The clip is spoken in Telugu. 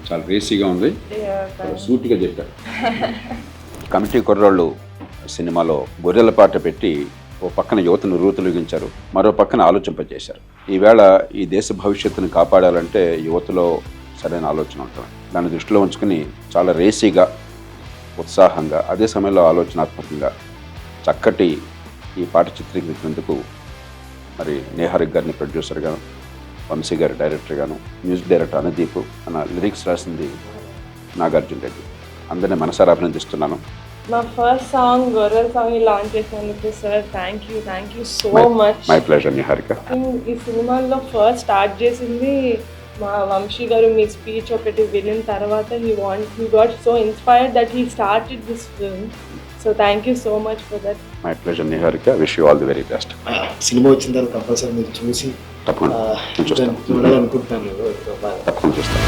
చాలా రేసీగా ఉంది, చాలా సూటిగా చెప్పారు. కమిటీ కుర్రోళ్ళు సినిమాలో గొర్రెల పాట పెట్టి ఓ పక్కన యువతను రూతులుగించారు, మరో పక్కన ఆలోచింపజేశారు. ఈవేళ ఈ దేశ భవిష్యత్తును కాపాడాలంటే యువతలో సరైన ఆలోచన ఉంటుంది. దాన్ని దృష్టిలో ఉంచుకుని చాలా రేసీగా, ఉత్సాహంగా, అదే సమయంలో ఆలోచనాత్మకంగా చక్కటి ఈ పాట చిత్రీకరించినందుకు మరి నేహారిక్ గారిని ప్రొడ్యూసర్గాను, వంశీ గారి డైరెక్టర్గాను, మ్యూజిక్ డైరెక్టర్ అనుదీప్, మన లిరిక్స్ రాసింది నాగార్జున రెడ్డి, అందరినీ మనసారా అభినందిస్తున్నాను. మా ఫస్ట్ సాంగ్ గొర్రెల సాంగ్ లాంచ్ చేసినందుకు sir thank you so much. My pleasure Niharika. ఈ సినిమాలో ఫస్ట్ స్టార్ట్ చేసింది మా వంశీ గారు. మీ స్పీచ్ ఒకటి వినిన తర్వాత he got so inspired that he started this film. So thank you so much for that. My pleasure Niharika. Wish you all the very best. Cinema వచ్చిన తర్వాత కంపల్సరీ మీరు చూసి తప్పకుండా చూడాలనుకుంటున్నాను. తప్పకుండా చూస్తాను.